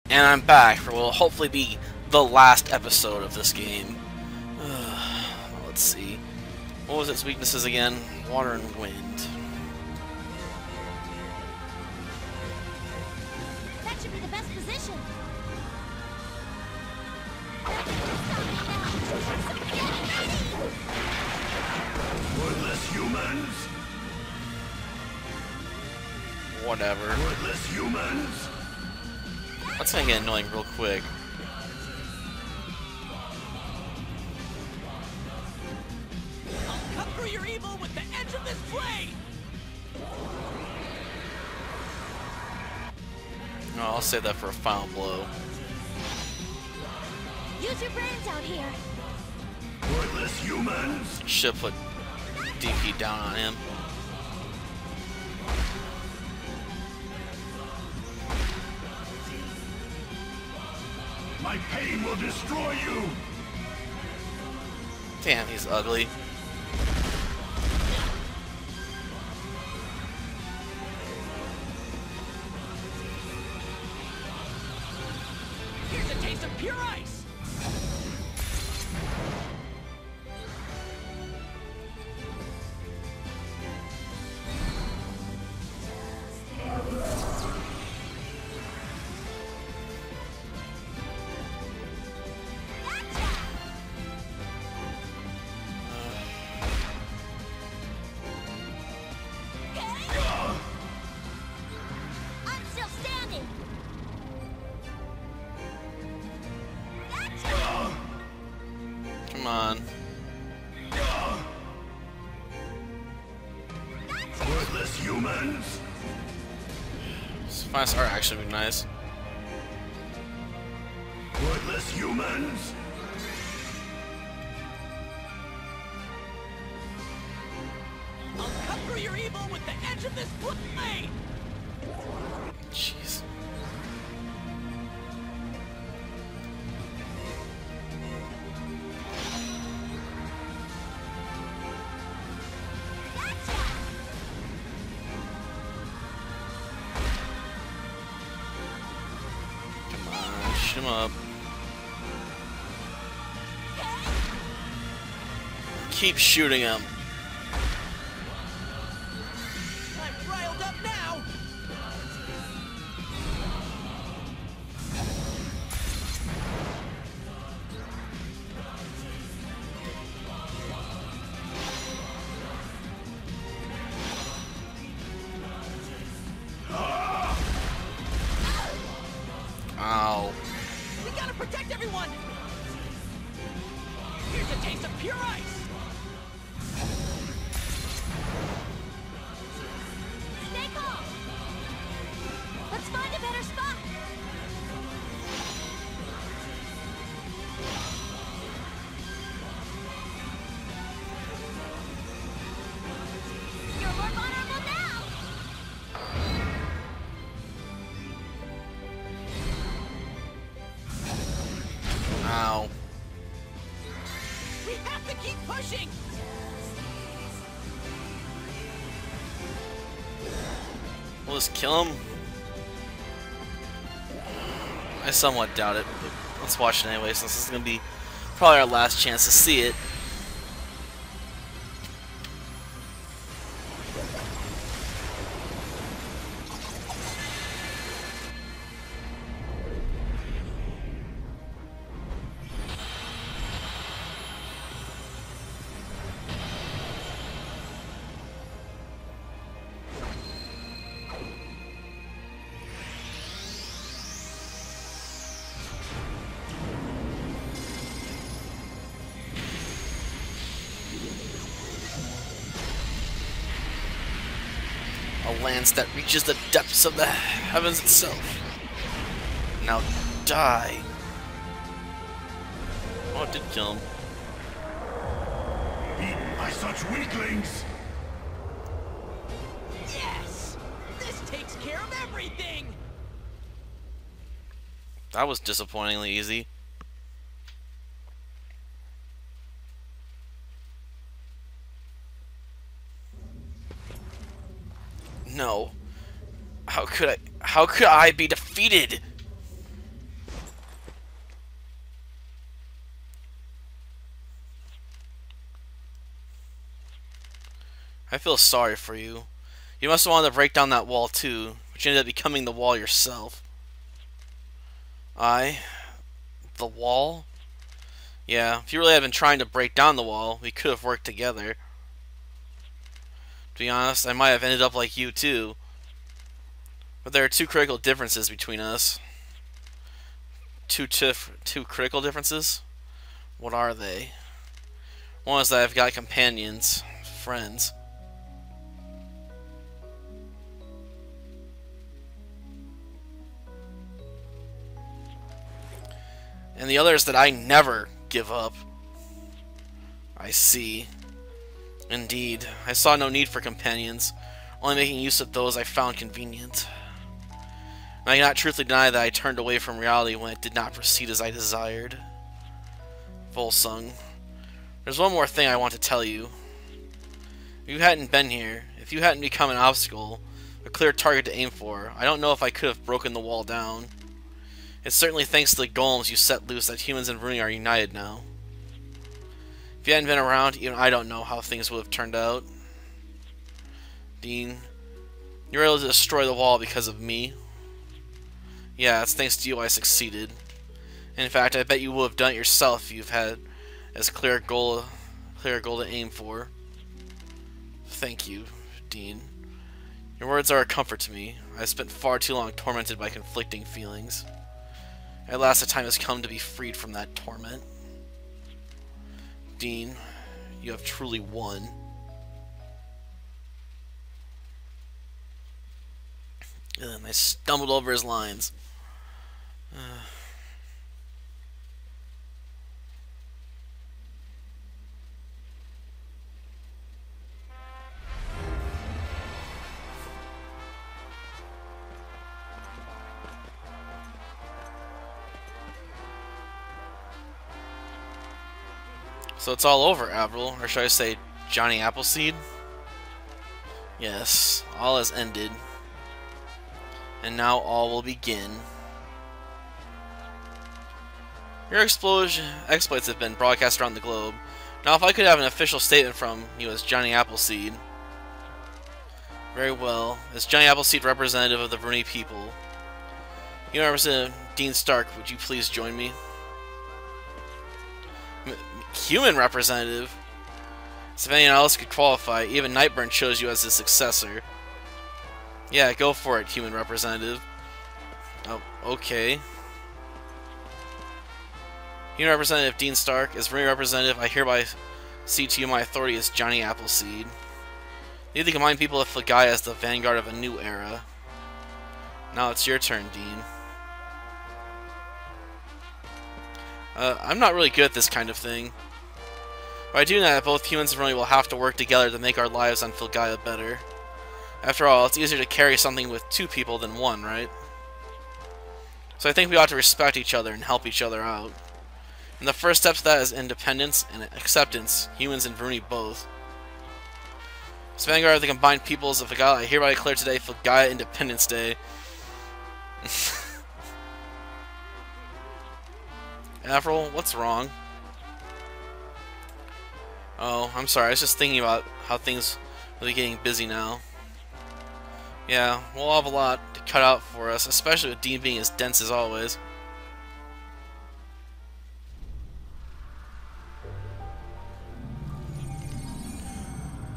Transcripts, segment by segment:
And I'm back for what will hopefully be the last episode of this game. Let's see. What was its weaknesses again? Water and wind. That should be the best position. Wordless humans! Whatever. Wordless humans! That's gonna get annoying real quick. I'll cut through your evil with the edge of this blade! No, I'll save that for a final blow. Use your brains out here. Wordless humans! Should put DP down on him. My pain will destroy you! Damn, he's ugly. Here's a taste of pure ice! I'm still standing. Come on. Wordless humans! Finest art actually would be nice. Wordless humans! I'll cut through your evil with the edge of this blade! Jeez. Come on, shoot him up. Keep shooting him. I'm riled up now! Ow. We gotta protect everyone! Here's a taste of pure ice! Stay calm. Let's find a better spot. You're more vulnerable now. Ow. We have to keep pushing! Will this kill him? I somewhat doubt it, but let's watch it anyway, since this is going to be probably our last chance to see it. A lance that reaches the depths of the heavens itself. Now die. Oh, it did kill him. Eaten by such weaklings! Yes! This takes care of everything! That was disappointingly easy. No. How could I be defeated? I feel sorry for you. You must have wanted to break down that wall too, but you ended up becoming the wall yourself. I? The wall? Yeah, if you really had been trying to break down the wall, we could have worked together. To be honest, I might have ended up like you too. But there are two critical differences between us. Two critical differences? What are they? One is that I've got companions, friends. And the other is that I never give up. I see. Indeed, I saw no need for companions, only making use of those I found convenient. And I cannot truthfully deny that I turned away from reality when it did not proceed as I desired. Volsung, there's one more thing I want to tell you. If you hadn't been here, if you hadn't become an obstacle, a clear target to aim for, I don't know if I could have broken the wall down. It's certainly thanks to the golems you set loose that humans and Bruni are united now. If you hadn't been around, even I don't know how things would have turned out. Dean, you were able to destroy the wall because of me. Yeah, it's thanks to you I succeeded. In fact, I bet you would have done it yourself if you've had as clear a goal to aim for. Thank you, Dean. Your words are a comfort to me. I've spent far too long tormented by conflicting feelings. At last the time has come to be freed from that torment. Dean, you have truly won. And I stumbled over his lines. So it's all over, Avril, or should I say Johnny Appleseed? Yes, all has ended. And now all will begin. Your exploits have been broadcast around the globe. Now if I could have an official statement from you as Johnny Appleseed. Very well. As Johnny Appleseed, representative of the Bruni people. You Representative Dean Stark, would you please join me? Human representative? As if anyone else could qualify, even Nightburn chose you as his successor. Yeah, go for it, human representative. Oh, okay. Human representative Dean Stark, as Bruni representative, I hereby cede to you my authority as Johnny Appleseed. Lead the combined people of Flagaya as the vanguard of a new era. Now it's your turn, Dean. I'm not really good at this kind of thing. By doing that, both humans and Bruni will have to work together to make our lives on Filgaia better. After all, it's easier to carry something with two people than one, right? So I think we ought to respect each other and help each other out. And the first step to that is independence and acceptance, humans and Bruni both. As vanguard of the combined peoples of Filgaia, I hereby declare today Filgaia Independence Day. Avril, what's wrong? Oh, I'm sorry. I was just thinking about how things will be getting busy now. Yeah, we'll have a lot to cut out for us, especially with Dean being as dense as always.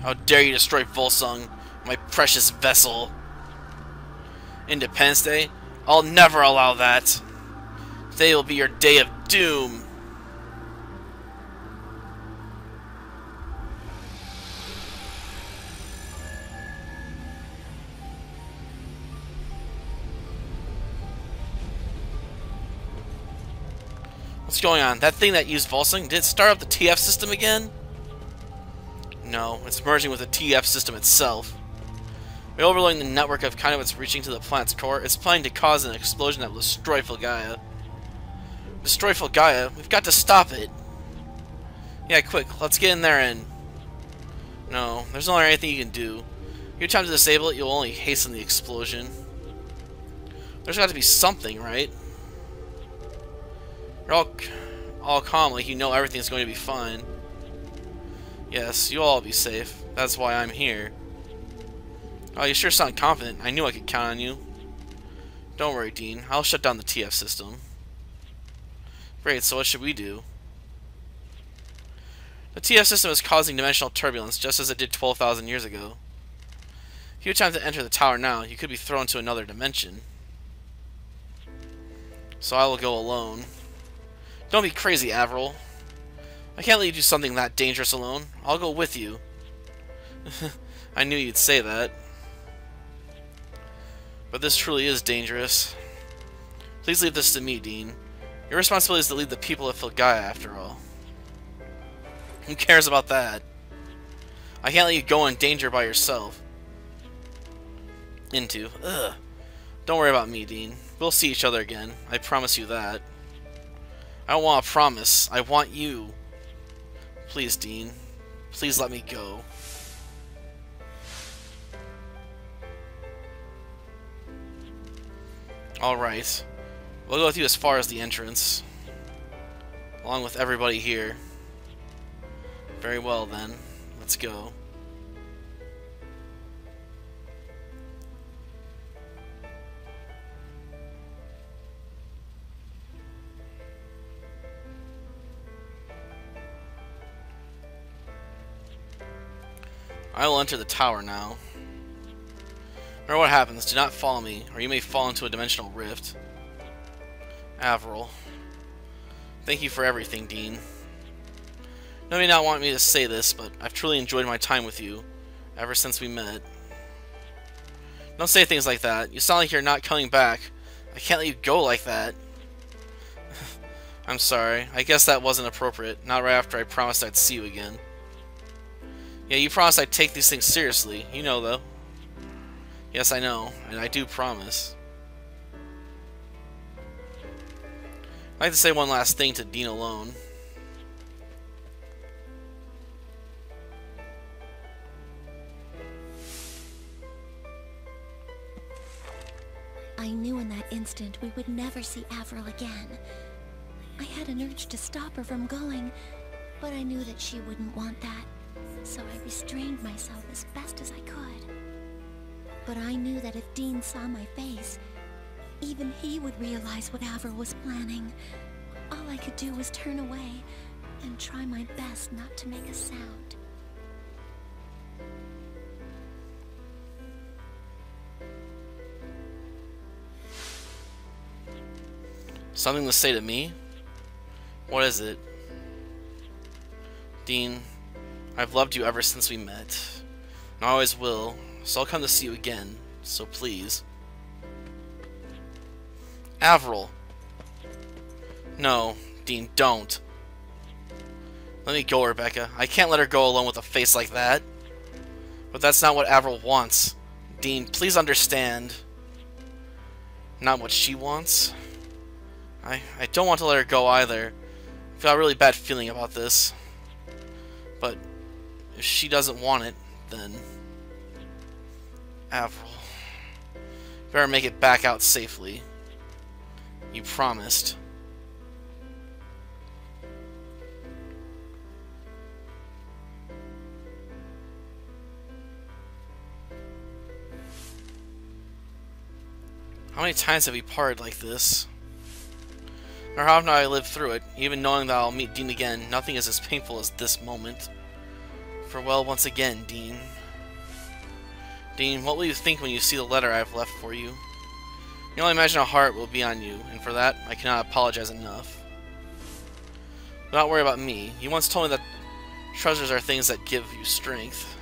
How dare you destroy Volsung, my precious vessel? Independence Day? I'll never allow that. Today will be your day of doom. What's going on? That thing that used Volsung, did it start up the TF system again? No, it's merging with the TF system itself. By overloading the network of conduits reaching to the planet's core, it's planning to cause an explosion that will destroy Filgaia. Destroy Filgaia? We've got to stop it. Yeah, quick, let's get in there and... No, there's no anything you can do. If you attempt to disable it, you'll only hasten the explosion. There's got to be something, right? You're all calm, like you know everything's going to be fine. Yes, you'll all be safe. That's why I'm here. Oh, you sure sound confident. I knew I could count on you. Don't worry, Dean. I'll shut down the TF system. Great, so what should we do? The TF system is causing dimensional turbulence, just as it did 12,000 years ago. If you attempt to enter the tower now, you could be thrown to another dimension. So I will go alone. Don't be crazy, Avril. I can't let you do something that dangerous alone. I'll go with you. I knew you'd say that. But this truly is dangerous. Please leave this to me, Dean. Your responsibility is to lead the people of Filgaia, after all. Who cares about that? I can't let you go in danger by yourself. Ugh. Don't worry about me, Dean. We'll see each other again. I promise you that. I don't want a promise. I want you. Please, Dean. Please let me go. Alright. We'll go with you as far as the entrance. Along with everybody here. Very well, then. Let's go. I will enter the tower now. No matter what happens, do not follow me, or you may fall into a dimensional rift. Avril. Thank you for everything, Dean. You may not want me to say this, but I've truly enjoyed my time with you, ever since we met. Don't say things like that. You sound like you're not coming back. I can't let you go like that. I'm sorry. I guess that wasn't appropriate. Not right after I promised I'd see you again. Yeah, you promised I'd take these things seriously. You know, though. Yes, I know. And I do promise. I'd like to say one last thing to Dean alone. I knew in that instant we would never see Avril again. I had an urge to stop her from going, but I knew that she wouldn't want that, so I restrained myself as best as I could. But I knew that if Dean saw my face, even he would realize what Avril was planning. All I could do was turn away and try my best not to make a sound. Something to say to me? What is it? Dean, I've loved you ever since we met. And I always will, so I'll come to see you again, so please. Avril! No, Dean, don't. Let me go, Rebecca. I can't let her go alone with a face like that. But that's not what Avril wants. Dean, please understand. Not what she wants. I don't want to let her go either. I've got a really bad feeling about this. But if she doesn't want it, then... Avril... better make it back out safely. You promised. How many times have we parted like this? Or how often I lived through it, even knowing that I'll meet Dean again, nothing is as painful as this moment. Farewell once again, Dean. Dean, what will you think when you see the letter I have left for you? You can only imagine how hard it will be on you, and for that, I cannot apologize enough. Do not worry about me. You once told me that treasures are things that give you strength.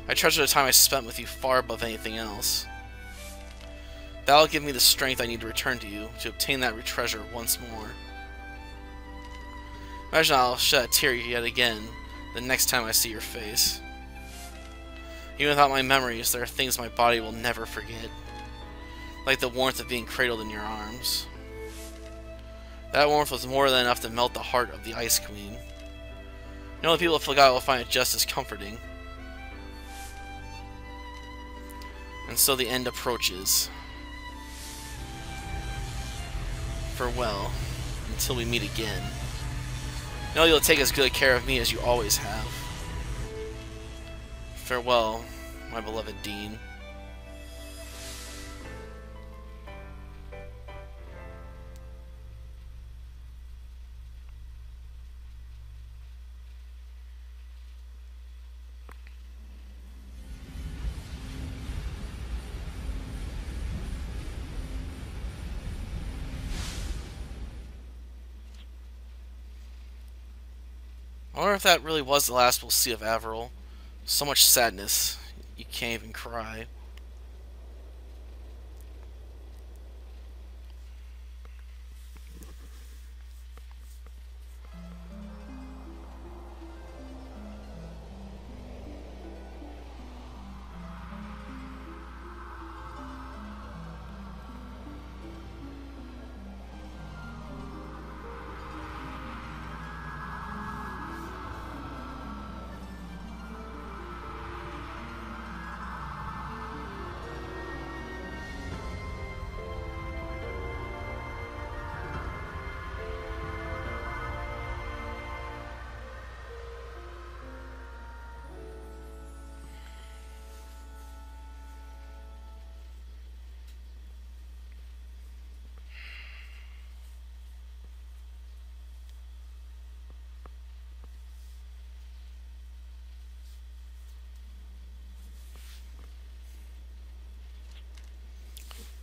I treasure the time I spent with you far above anything else. That will give me the strength I need to return to you, to obtain that treasure once more. Imagine I'll shed a tear yet again, the next time I see your face. Even without my memories, there are things my body will never forget. Like the warmth of being cradled in your arms. That warmth was more than enough to melt the heart of the Ice Queen. You know, the people of Filgaia will find it just as comforting. And so the end approaches. Farewell, until we meet again. Know you'll take as good care of me as you always have. Farewell, my beloved Dean. I wonder if that really was the last we'll see of Averil. So much sadness, you can't even cry.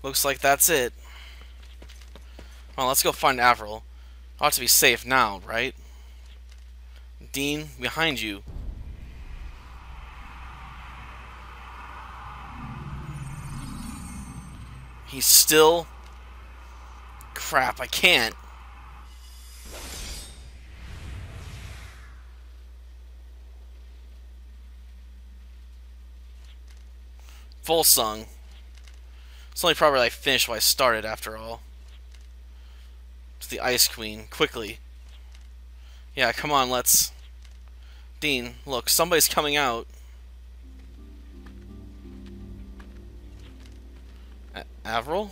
Looks like that's it. Well, let's go find Avril. Ought to be safe now, right? Dean, behind you. He's still... Crap, I can't. Full sung. It's only probably I finished what I started, after all. To the Ice Queen, quickly. Yeah, come on, let's... Dean, look, somebody's coming out. Avril?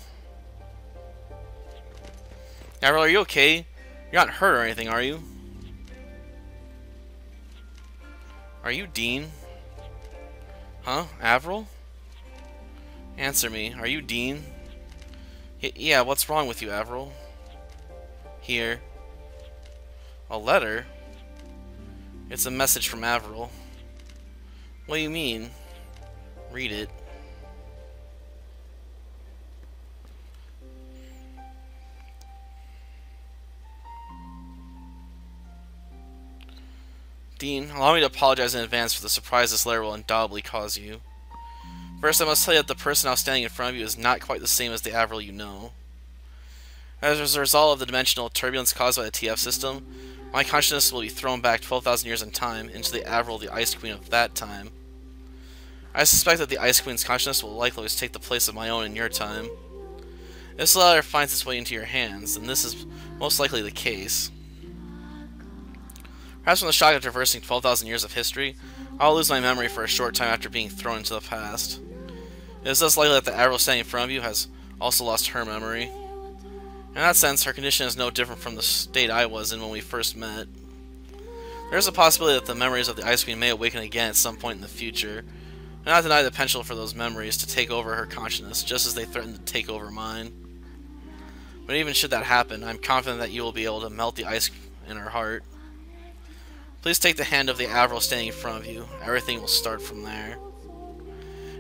Avril, are you okay? You're not hurt or anything, are you? Are you Dean? Huh? Avril? Answer me. Are you Dean? Yeah, what's wrong with you, Avril? Here. A letter? It's a message from Avril. What do you mean? Read it. Dean, allow me to apologize in advance for the surprise this letter will undoubtedly cause you. First, I must tell you that the person now standing in front of you is not quite the same as the Avril you know. As a result of the dimensional turbulence caused by the TF system, my consciousness will be thrown back 12,000 years in time into the Avril, the Ice Queen of that time. I suspect that the Ice Queen's consciousness will likely take the place of my own in your time. If this letter finds its way into your hands, then this is most likely the case. Perhaps from the shock of traversing 12,000 years of history, I will lose my memory for a short time after being thrown into the past. It is thus likely that the Avril standing in front of you has also lost her memory. In that sense, her condition is no different from the state I was in when we first met. There is a possibility that the memories of the Ice Queen may awaken again at some point in the future. I do not deny the potential for those memories to take over her consciousness, just as they threatened to take over mine. But even should that happen, I am confident that you will be able to melt the ice in her heart. Please take the hand of the Avril standing in front of you. Everything will start from there.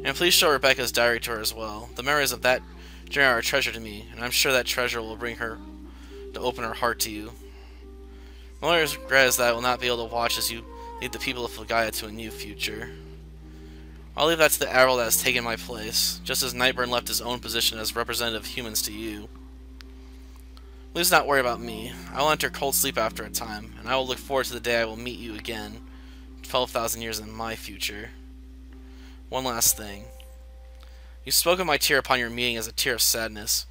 And please show Rebecca's diary to her as well. The memories of that journey are a treasure to me, and I'm sure that treasure will bring her to open her heart to you. My only regret is that I will not be able to watch as you lead the people of Fulgaia to a new future. I'll leave that to the Avril that has taken my place, just as Nightburn left his own position as representative of humans to you. Please not worry about me. I will enter cold sleep after a time, and I will look forward to the day I will meet you again, 12,000 years in my future. One last thing. You spoke of my tear upon your meeting as a tear of sadness.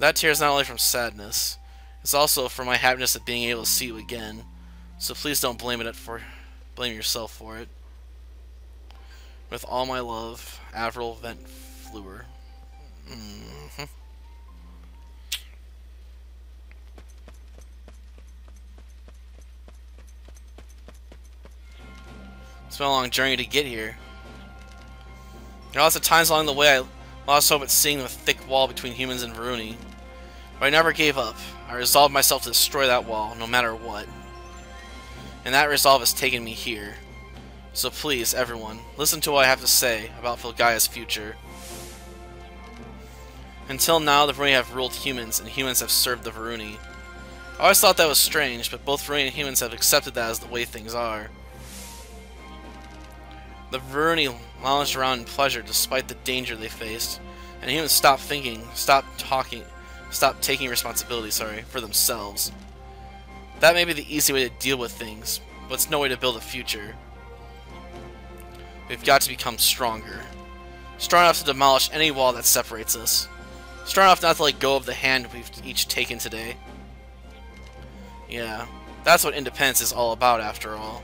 That tear is not only from sadness, it's also for my happiness at being able to see you again. So please don't blame yourself for it. With all my love, Avril Vent Fluer. It's been a long journey to get here. There are lots of times along the way I lost hope at seeing the thick wall between humans and Varuni. But I never gave up. I resolved myself to destroy that wall, no matter what. And that resolve has taken me here. So please, everyone, listen to what I have to say about Filgaia's future. Until now, the Varuni have ruled humans, and humans have served the Varuni. I always thought that was strange, but both Varuni and humans have accepted that as the way things are. The Varuni lounged around in pleasure despite the danger they faced, and humans stopped thinking, stopped taking responsibility, for themselves. That may be the easy way to deal with things, but it's no way to build a future. We've got to become stronger. Strong enough to demolish any wall that separates us. Strong enough not to let go of the hand we've each taken today. Yeah, that's what independence is all about after all.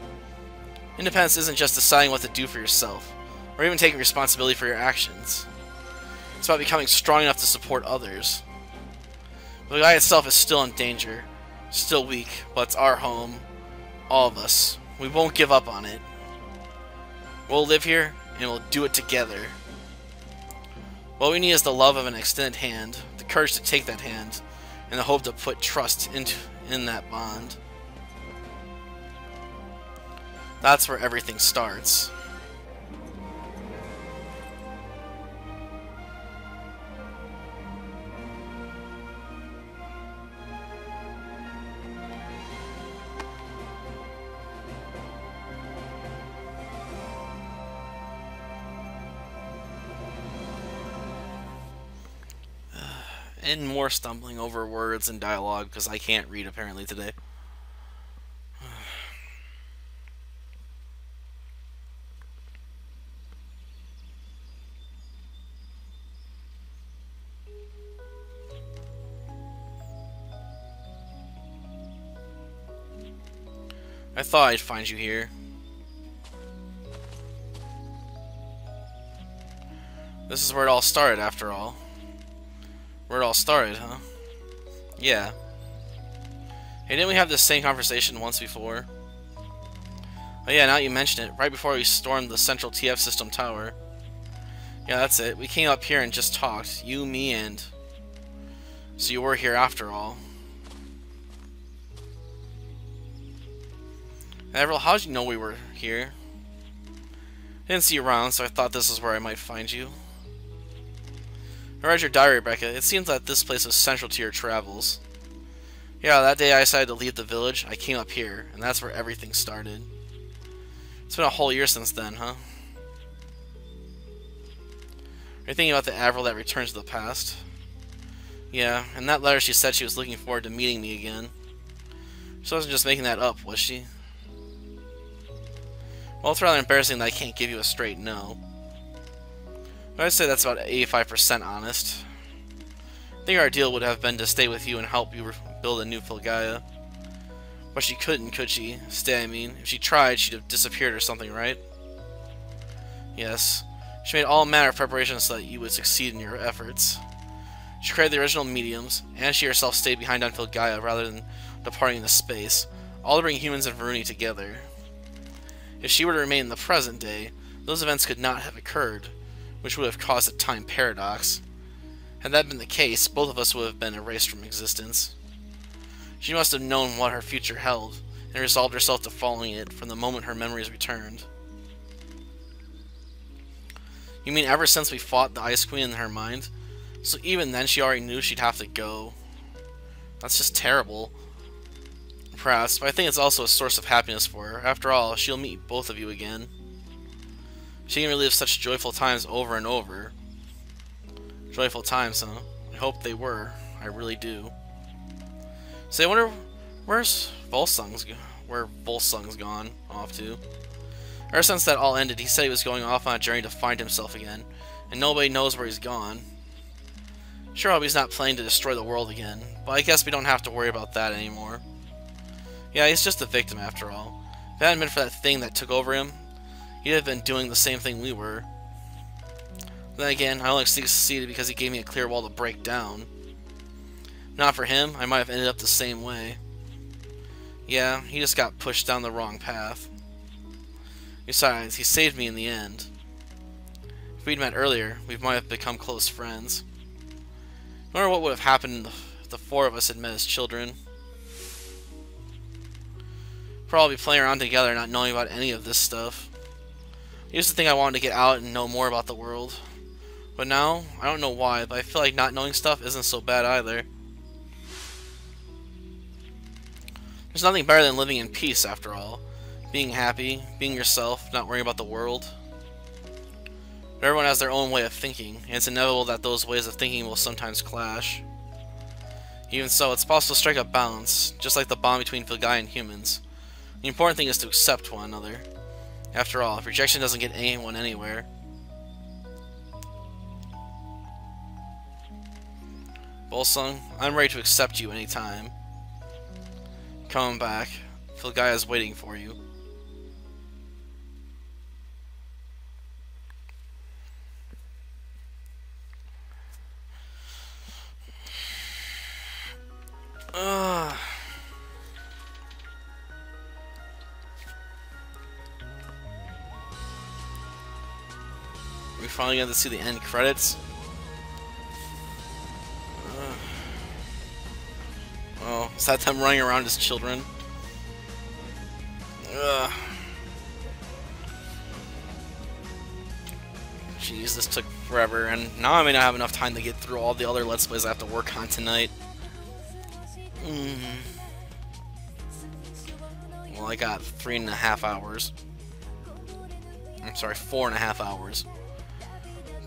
Independence isn't just deciding what to do for yourself, or even taking responsibility for your actions. It's about becoming strong enough to support others. The guy itself is still in danger, still weak, but it's our home. All of us. We won't give up on it. We'll live here, and we'll do it together. What we need is the love of an extended hand, the courage to take that hand, and the hope to put trust in that bond. That's where everything starts. And more stumbling over words and dialogue because I can't read apparently today. I thought I'd find you here. This is where it all started after all. Where it all started, huh? Yeah. Hey, didn't we have this same conversation once before? Oh yeah, now you mention it, right before we stormed the central TF system tower. Yeah, that's it. We came up here and just talked. You, me, and... So you were here after all. Avril, how did you know we were here? I didn't see you around, so I thought this is where I might find you. I read your diary, Rebecca. It seems that this place was central to your travels. Yeah, that day I decided to leave the village, I came up here, and that's where everything started. It's been a whole year since then, huh? Are you thinking about the Avril that returned to the past? Yeah, in that letter she said she was looking forward to meeting me again. She wasn't just making that up, was she? Well, it's rather embarrassing that I can't give you a straight no. But I'd say that's about 85% honest. I think our deal would have been to stay with you and help you build a new Filgaia. But she couldn't, could she? Stay, I mean. If she tried, she'd have disappeared or something, right? Yes. She made all manner of preparations so that you would succeed in your efforts. She created the original mediums, and she herself stayed behind on Filgaia rather than departing into space, all to bring humans and Varuni together. If she were to remain in the present day, those events could not have occurred, which would have caused a time paradox. Had that been the case, both of us would have been erased from existence. She must have known what her future held, and resolved herself to following it from the moment her memories returned. You mean ever since we fought the Ice Queen in her mind? So even then she already knew she'd have to go. That's just terrible. Perhaps, but I think it's also a source of happiness for her. After all, she'll meet both of you again. She can relive such joyful times over and over. Joyful times, huh? I hope they were. I really do. So I wonder where Volsung's gone off to. Ever since that all ended, he said he was going off on a journey to find himself again, and nobody knows where he's gone. Sure, I hope he's not planning to destroy the world again, but I guess we don't have to worry about that anymore. Yeah, he's just a victim after all. If it hadn't been for that thing that took over him, he'd have been doing the same thing we were. Then again, I only succeeded because he gave me a clear wall to break down. Not for him, I might have ended up the same way. Yeah, he just got pushed down the wrong path. Besides, he saved me in the end. If we'd met earlier, we might have become close friends. I wonder what would have happened if the four of us had met as children. Probably playing around together, not knowing about any of this stuff. I used to think I wanted to get out and know more about the world. But now, I don't know why, but I feel like not knowing stuff isn't so bad either. There's nothing better than living in peace, after all. Being happy, being yourself, not worrying about the world. But everyone has their own way of thinking, and it's inevitable that those ways of thinking will sometimes clash. Even so, it's possible to strike a balance, just like the bond between Vilgai and humans. The important thing is to accept one another. After all, rejection doesn't get anyone anywhere. Bolsung, I'm ready to accept you anytime. Come back. Vilgai is waiting for you. We finally got to see the end credits. Oh, is that them running around as children? Jeez, this took forever, and now I may not have enough time to get through all the other Let's Plays I have to work on tonight. Well, I got 3.5 hours. I'm sorry, 4.5 hours.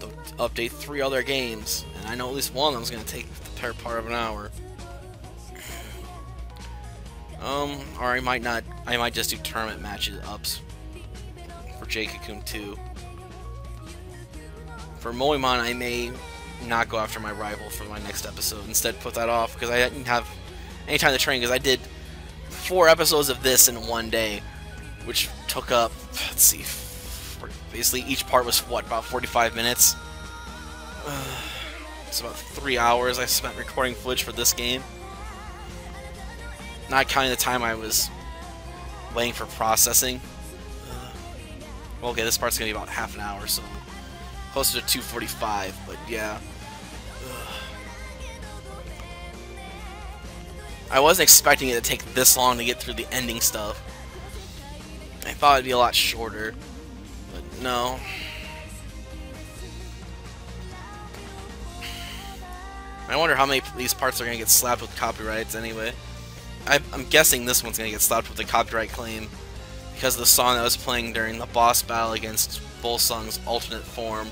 To update 3 other games, and I know at least one of them is going to take the better part of an hour. Or I might just do tournament matches ups for J-Cocoon 2. For Moemon, I may not go after my rival for my next episode. Instead, put that off because I didn't have any time to train. Because I did 4 episodes of this in one day, which took up, let's see, basically each part was what, about 45 minutes. It's about 3 hours I spent recording footage for this game. Not counting the time I was waiting for processing. Well, okay, this part's gonna be about half an hour, so closer to 2:45. But yeah, I wasn't expecting it to take this long to get through the ending stuff. I thought it'd be a lot shorter, but no. I wonder how many of these parts are gonna get slapped with copyrights anyway. I'm guessing this one's gonna get slapped with a copyright claim because of the song that was playing during the boss battle against Bolsung's alternate form.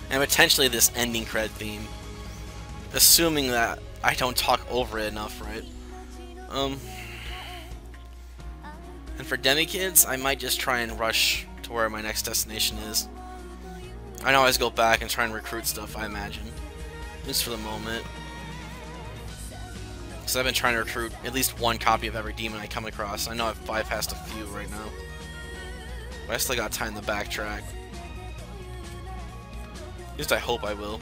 And potentially this ending credit theme. Assuming that I don't talk over it enough, right? And for Demi-Kids, I might just try and rush to where my next destination is. I always go back and try and recruit stuff, I imagine. At least for the moment. Because I've been trying to recruit at least one copy of every demon I come across. I know I've bypassed a few right now. But I still got time to backtrack. At least I hope I will.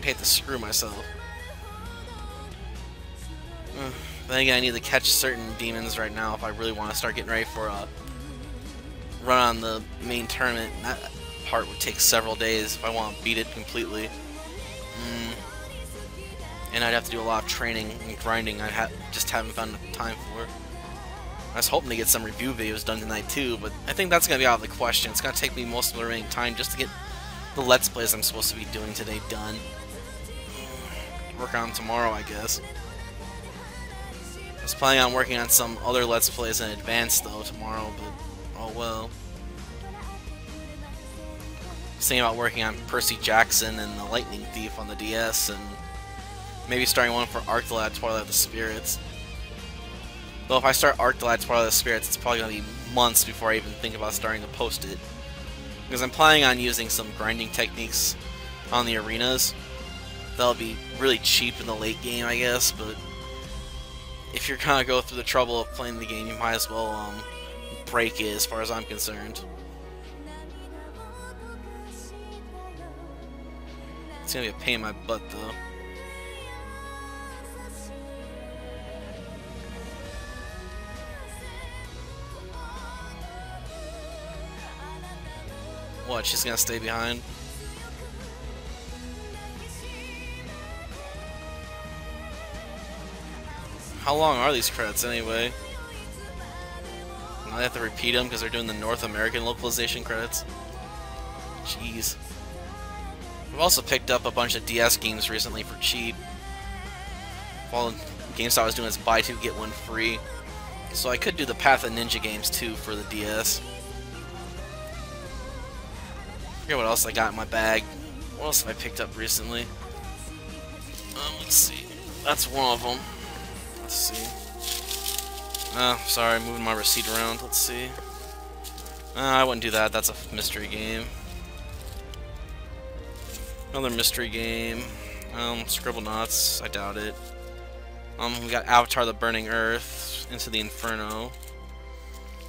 I hate to screw myself. Then again, I need to catch certain demons right now if I really want to start getting ready for a run on the main tournament. That part would take several days if I want to beat it completely. And I'd have to do a lot of training and grinding I just haven't found enough time for. I was hoping to get some review videos done tonight too, but I think that's going to be out of the question. It's going to take me most of the remaining time just to get the Let's Plays I'm supposed to be doing today done. Work on them tomorrow, I guess. I was planning on working on some other Let's Plays in advance though tomorrow, but oh well. I was thinking about working on Percy Jackson and the Lightning Thief on the DS, and maybe starting one for Arctolad Twilight of the Spirits. Though if I start Arctolad Twilight of the Spirits, it's probably going to be months before I even think about starting to post it. Because I'm planning on using some grinding techniques on the arenas. That'll be really cheap in the late game, I guess, but if you're gonna go through the trouble of playing the game, you might as well break it as far as I'm concerned. It's gonna be a pain in my butt though. What, she's gonna stay behind? How long are these credits anyway? Now they have to repeat them because they're doing the North American localization credits. Jeez. I've also picked up a bunch of DS games recently for cheap. All the GameStop was doing is buy two get one free. So I could do the Path of Ninja games too for the DS. Forget what else I got in my bag. What else have I picked up recently? Let's see. That's one of them. Let's see. Oh, sorry, moving my receipt around. Let's see. I wouldn't do that. That's a mystery game. Another mystery game. Scribblenauts. I doubt it. We got Avatar: The Burning Earth, Into the Inferno.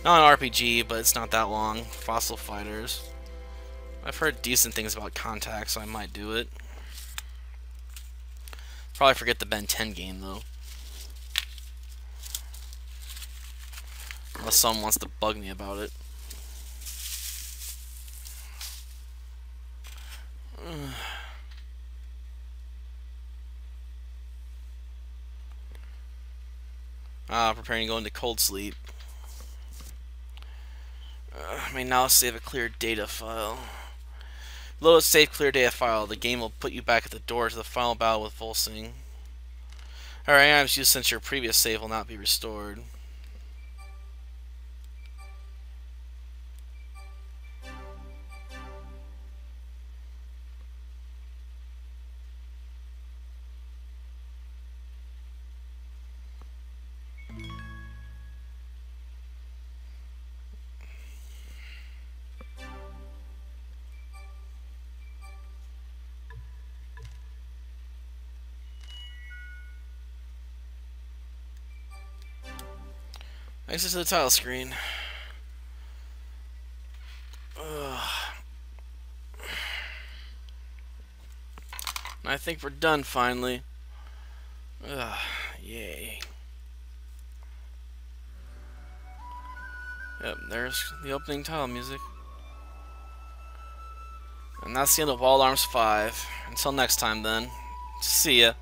Not an RPG, but it's not that long. Fossil Fighters. I've heard decent things about Contact, so I might do it. Probably forget the Ben 10 game, though. Unless someone wants to bug me about it. Preparing to go into cold sleep. I may now save a clear data file. Load save clear data file. The game will put you back at the door to the final battle with Volsing. Alright, items used since your previous save will not be restored. Exit to the title screen. I think we're done finally. Yay. Yep, there's the opening title music. And that's the end of Wild Arms 5. Until next time then. See ya.